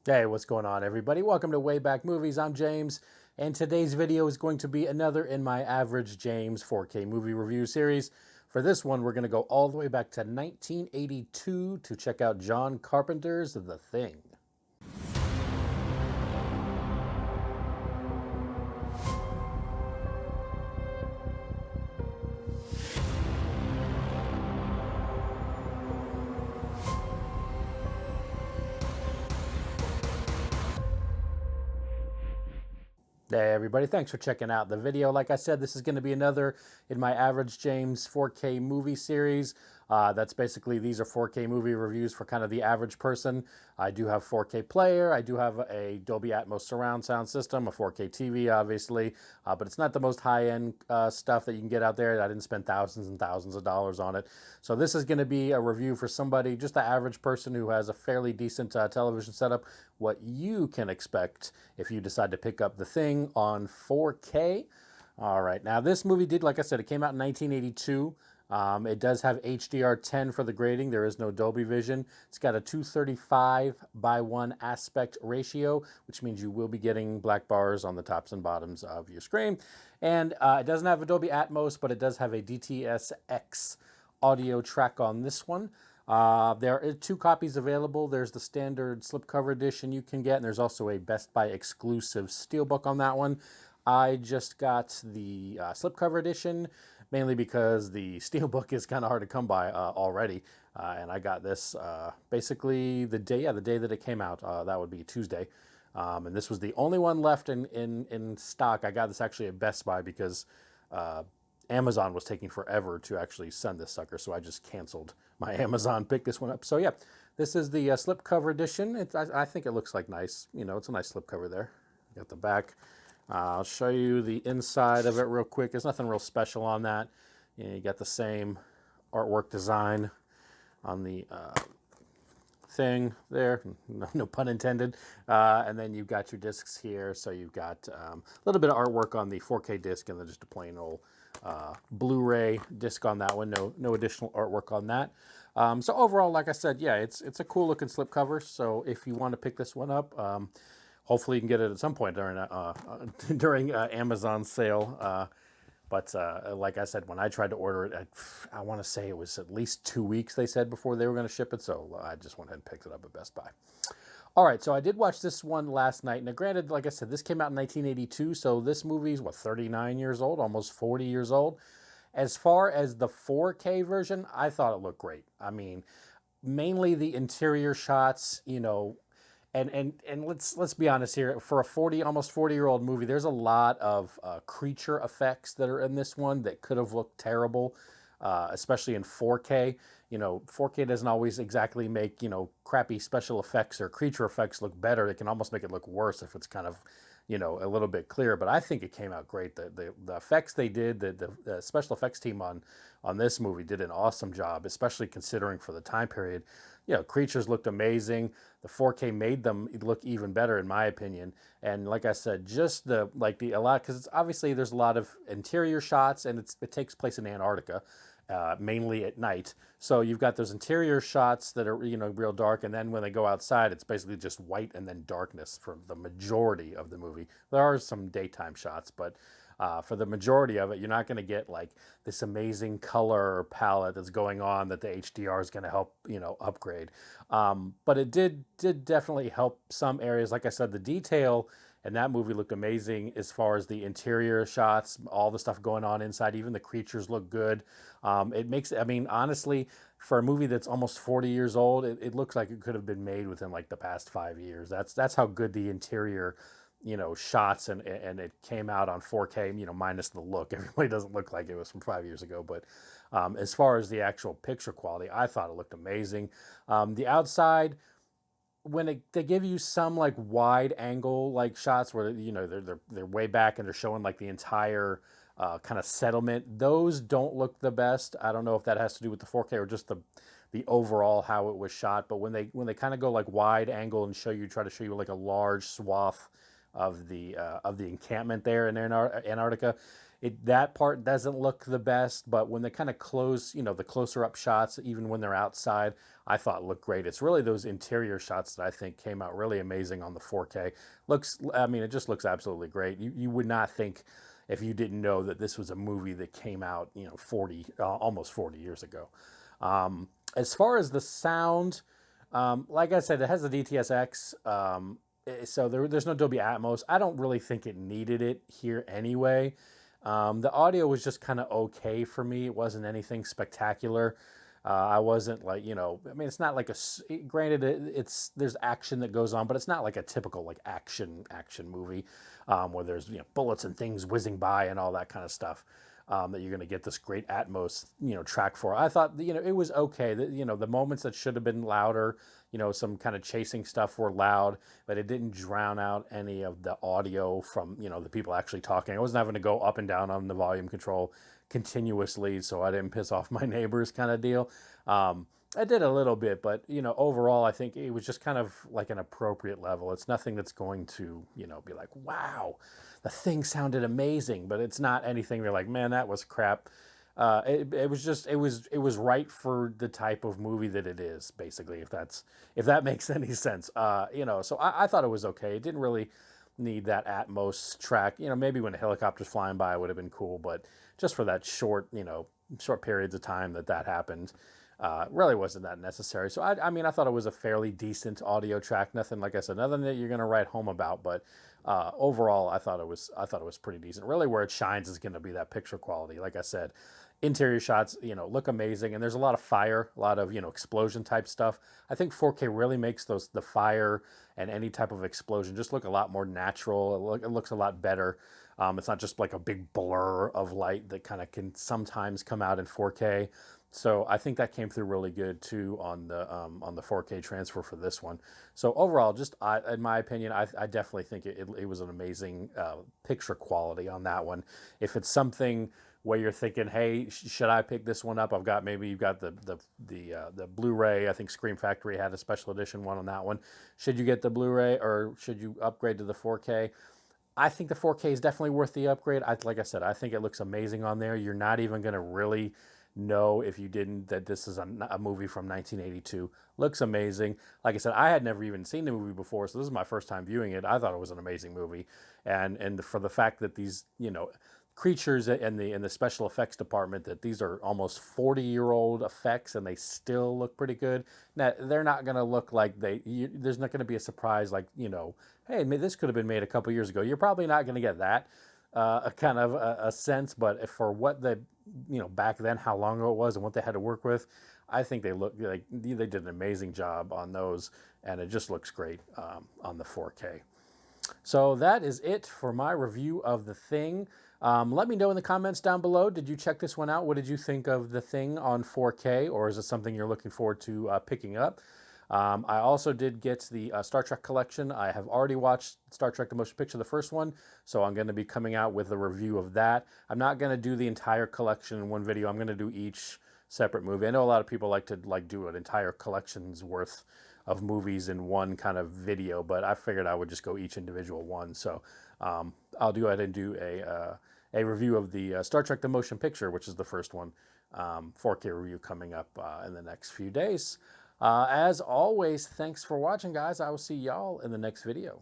Hey, what's going on, everybody? Welcome to Way Back Movies. I'm James, and today's video is going to be another in my Average James 4K movie review series. For this one, we're going to go all the way back to 1982 to check out John Carpenter's The Thing. Hey everybody, thanks for checking out the video. Like I said, this is going to be another in my Average James 4K movie series. That's basically, these are 4K movie reviews for kind of the average person. I do have 4K player, I do have a Dolby Atmos surround sound system, a 4K TV obviously, but it's not the most high-end stuff that you can get out there. I didn't spend thousands and thousands of dollars on it. So this is going to be a review for somebody, just the average person who has a fairly decent television setup, what you can expect if you decide to pick up The Thing on 4K. All right, now this movie did, like I said, it came out in 1982. It does have HDR10 for the grading. There is no Dolby Vision. It's got a 235:1 aspect ratio, which means you will be getting black bars on the tops and bottoms of your screen. And it doesn't have a Dolby Atmos, but it does have a DTS:X audio track on this one. There are two copies available. There's the standard slipcover edition you can get, and there's also a Best Buy exclusive steelbook on that one. I just got the slipcover edition, mainly because the steelbook is kind of hard to come by already, and I got this basically the day that it came out. That would be Tuesday, and this was the only one left in stock. I got this actually at Best Buy because Amazon was taking forever to actually send this sucker, so I just canceled my Amazon, picked this one up. So yeah, this is the slipcover edition. I think it looks like nice. You know, it's a nice slipcover there. You got the back. I'll show you the inside of it real quick. There's nothing real special on that. You got the same artwork design on the thing there, no pun intended. And then you've got your discs here. So you've got a little bit of artwork on the 4K disc and then just a plain old Blu-ray disc on that one. No additional artwork on that. So overall, like I said, yeah, it's a cool looking slipcover. So if you want to pick this one up, hopefully you can get it at some point during Amazon's sale. But like I said, when I tried to order it, I want to say it was at least 2 weeks, they said, before they were going to ship it. So I just went ahead and picked it up at Best Buy. All right, so I did watch this one last night. Now, granted, like I said, this came out in 1982, so this movie's, 39 years old, almost 40 years old. As far as the 4K version, I thought it looked great. I mean, mainly the interior shots, you know, and let's be honest here. For a almost 40-year-old movie, there's a lot of creature effects that are in this one that could have looked terrible, especially in 4K. You know, 4K doesn't always exactly make, you know, crappy special effects or creature effects look better. It can almost make it look worse if it's kind of, you know, a little bit clearer. But I think it came out great. The effects they did, the special effects team on this movie did an awesome job, especially considering for the time period. You know, creatures looked amazing. The 4K made them look even better, in my opinion. And like I said, just a lot, because it's obviously there's a lot of interior shots, and it takes place in Antarctica. Mainly at night. So you've got those interior shots that are, you know, real dark, and then when they go outside, it's basically just white and then darkness for the majority of the movie. There are some daytime shots, but for the majority of it, you're not going to get like this amazing color palette that's going on that the HDR is going to help, you know, upgrade. But it did definitely help some areas. Like I said, the detail and that movie looked amazing as far as the interior shots, all the stuff going on inside. Even the creatures look good. It makes, I mean, honestly, for a movie that's almost 40 years old, it looks like it could have been made within like the past 5 years. That's how good the interior, you know, shots, and it came out on 4K, you know, minus the look. It really doesn't look like it was from 5 years ago. But as far as the actual picture quality, I thought it looked amazing. The outside, when they give you some like wide angle like shots where, you know, they're way back and they're showing like the entire kind of settlement, those don't look the best. I don't know if that has to do with the 4K or just the overall how it was shot. But when they kind of go like wide angle and try to show you like a large swath of the encampment there in Antarctica, that part doesn't look the best, but when they kind of close, the closer up shots, even when they're outside, I thought looked great. It's really those interior shots that I think came out really amazing on the 4K. It just looks absolutely great. You would not think, if you didn't know, that this was a movie that came out, almost 40 years ago. As far as the sound, like I said, it has the DTS:X, so there's no Dolby Atmos. I don't really think it needed it here anyway. The audio was just kind of okay for me. It wasn't anything spectacular. I wasn't like, it's not like granted, there's action that goes on, but it's not like a typical like action movie, where there's, bullets and things whizzing by and all that kind of stuff, that you're going to get this great Atmos, track for. I thought, it was okay. The moments that should have been louder, some kind of chasing stuff were loud, but it didn't drown out any of the audio from, the people actually talking. I wasn't having to go up and down on the volume control continuously so I didn't piss off my neighbors kind of deal. I did a little bit, but, overall, I think it was just kind of like an appropriate level. It's nothing that's going to, be like, wow, the thing sounded amazing, but it's not anything you're like, man, that was crap. It was right for the type of movie that it is, basically, if that makes any sense. So I thought it was okay. It didn't really need that Atmos track. Maybe when a helicopter's flying by, it would have been cool, but just for that short periods of time that happened, really wasn't that necessary. So I thought it was a fairly decent audio track. Nothing, like I said, nothing that you're gonna write home about, but overall, I thought it was pretty decent. Really, where it shines is gonna be that picture quality. Like I said, interior shots, look amazing, and there's a lot of fire, a lot of explosion type stuff. I think 4K really makes the fire and any type of explosion just look a lot more natural. It looks a lot better. It's not just like a big blur of light that kind of can sometimes come out in 4K. So I think that came through really good too on the 4K transfer for this one. So overall, just in my opinion, I definitely think it was an amazing picture quality on that one. If it's something where you're thinking, hey, should I pick this one up? You've got the Blu-ray. I think Scream Factory had a special edition one on that one. Should you get the Blu-ray or should you upgrade to the 4K? I think the 4K is definitely worth the upgrade. Like I said, I think it looks amazing on there. You're not even going to really know, if you didn't, that this is a movie from 1982. Looks amazing. Like I said, I had never even seen the movie before, so this is my first time viewing it. I thought it was an amazing movie, and for the fact that these creatures in the special effects department, that these are almost 40-year-old effects and they still look pretty good. Now, they're not going to look like there's not going to be a surprise like, hey, this could have been made a couple years ago. You're probably not going to get that kind of a sense, but for what back then, how long ago it was and what they had to work with, I think they look like they did an amazing job on those, and it just looks great on the 4K. So that is it for my review of The Thing. Let me know in the comments down below. Did you check this one out? What did you think of The Thing on 4K, or is it something you're looking forward to picking up? I also did get the Star Trek collection. I have already watched Star Trek The Motion Picture, the first one, so I'm going to be coming out with a review of that. I'm not going to do the entire collection in one video. I'm going to do each separate movie. I know a lot of people like to do an entire collection's worth of movies in one kind of video, but I figured I would just go each individual one. So I'll go ahead and do a review of the Star Trek The Motion Picture, which is the first one. 4K review coming up in the next few days. As always, thanks for watching, guys. I will see y'all in the next video.